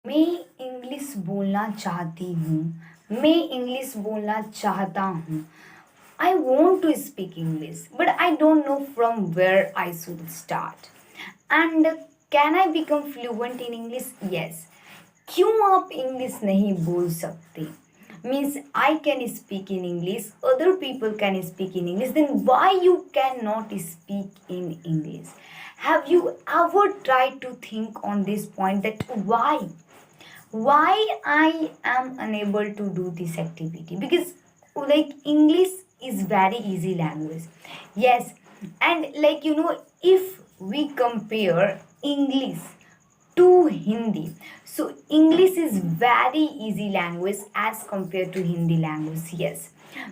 मैं इंग्लिश बोलना चाहती हूँ, मैं इंग्लिश बोलना चाहता हूँ। I want to speak English, but I don't know from where I should start. And can I become fluent in English? Yes. क्यों आप इंग्लिश नहीं बोल सकते? Means I can speak in English, other people can speak in English, then why you cannot speak in English? Have you ever tried to think on this point that why I am unable to do this activity? Because like English is very easy language. Yes, and if we compare English to Hindi, so English is very easy language as compared to Hindi language. Yes,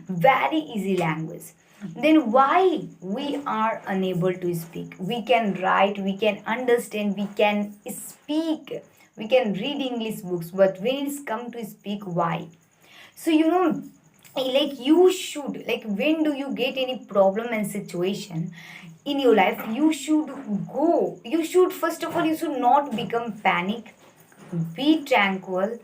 very easy language. Then why we are unable to speak? We can write, we can understand, we can speak, we can read English books, but when it's come to speak, why? So like you should, like when do you get any problem and situation in your life, you should first of all, you should not become panic, be tranquil,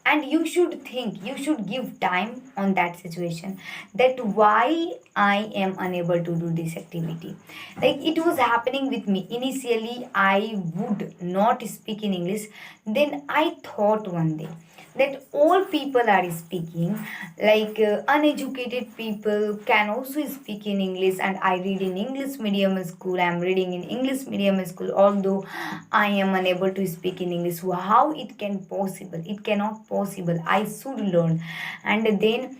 and you should think, you should give time on that situation, that why I am unable to do this activity. Like it was happening with me initially, I would not speak in English. Then I thought one day that all people are speaking, like uneducated people can also speak in English, and I read in English medium school, I am reading in English medium school, although I am unable to speak in English. How it can possible? It cannot possible, I should learn. And then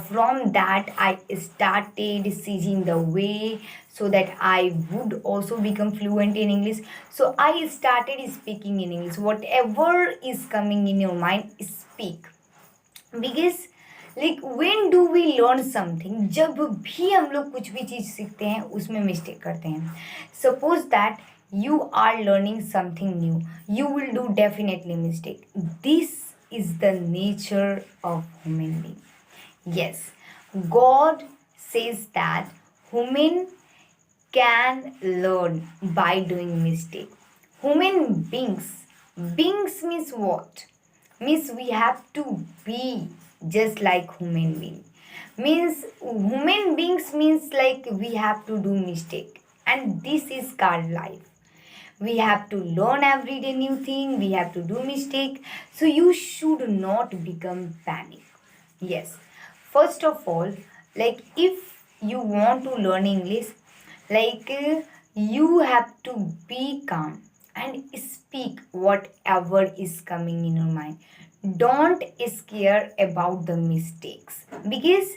from that I started seizing the way, so that I would also become fluent in English. So I started speaking in English. Whatever is coming in your mind, speak. Because like when do we learn something? जब भी हम लोग कुछ भी चीज़ सीखते हैं उसमें mistake करते हैं. Suppose that you are learning something new, you will do definitely mistake. This is the nature of human being. Yes, God says that human can learn by doing mistake. Human beings means what? Means we have to be just like human being. Means human beings means like we have to do mistake, and this is called life. We have to learn every day new thing, we have to do mistake, so you should not become panic. Yes, first of all, like if you want to learn English, like you have to be calm and speak whatever is coming in your mind. Don't scare about the mistakes, because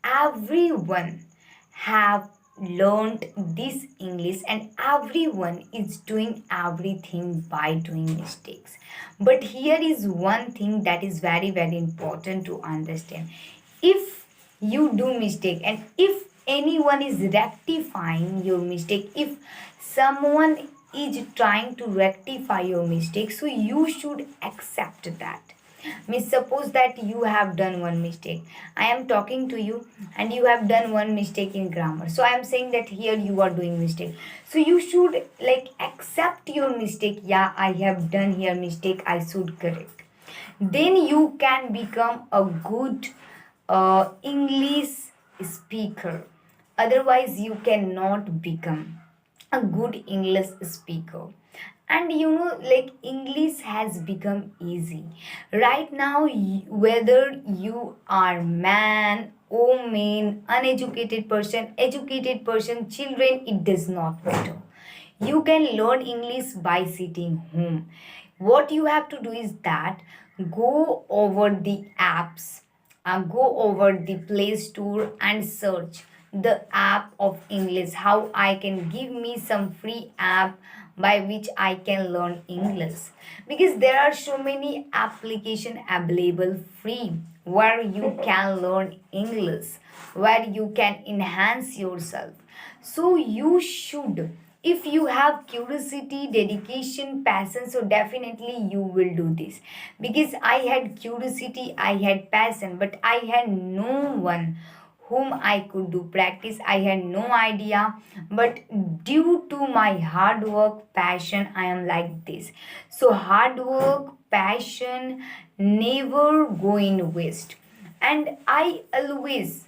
everyone have learned this English, and everyone is doing everything by doing mistakes. But here is one thing that is very very important to understand. If you do mistake, and if anyone is rectifying your mistake, if someone is trying to rectify your mistake, so you should accept that. Miss, suppose that you have done one mistake. I am talking to you and you have done one mistake in grammar. So I am saying that here you are doing mistake. So you should like accept your mistake. Yeah, I have done here mistake. I should correct. Then you can become a good English speaker. Otherwise, you cannot become a good English speaker. And like English has become easy right now. Whether you are man, woman, uneducated person, educated person, children, it does not matter. You can learn English by sitting home. What you have to do is that go over the apps, go over the Play Store and search the app of English. How I can give me some free app by which I can learn English, because there are so many application available free where you can learn English, where you can enhance yourself. So you should, if you have curiosity, dedication, passion, so definitely you will do this. Because I had curiosity, I had passion, but I had no one whom I could do practice. I had no idea, but due to my hard work, passion, I am like this. So hard work, passion never go in waste. And I always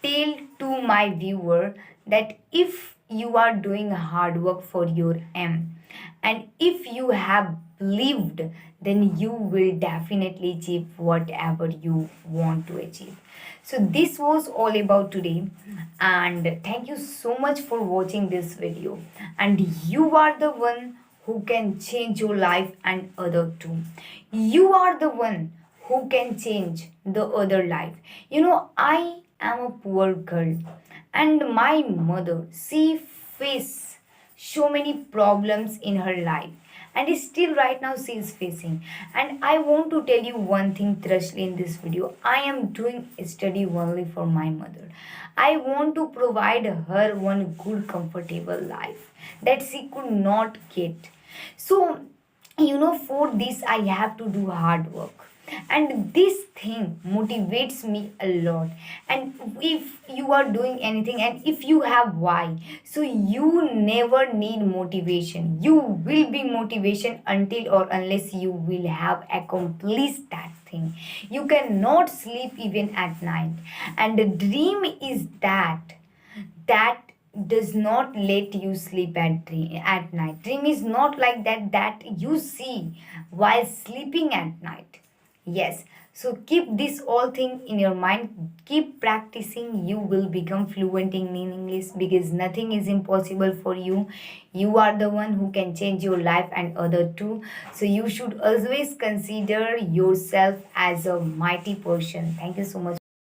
tell to my viewer that if you are doing hard work for your aim and if you have believed, then you will definitely achieve whatever you want to achieve. So this was all about today, and thank you so much for watching this video. And you are the one who can change your life and other too. You are the one who can change the other life. I am a poor girl, and my mother, she faced so many problems in her life, and still right now she is facing. And I want to tell you one thing thrushly in this video. I am doing study only for my mother. I want to provide her one good comfortable life that she could not get. So for this I have to do hard work, and this thing motivates me a lot. And if you are doing anything and if you have why, so you never need motivation. You will be motivation until or unless you will have accomplished that thing. You cannot sleep even at night, and the dream is that does not let you sleep at night. Dream is not like that you see while sleeping at night. Yes. So keep this all thing in your mind. Keep practicing. You will become fluent in English because nothing is impossible for you. You are the one who can change your life and other too. So you should always consider yourself as a mighty person. Thank you so much.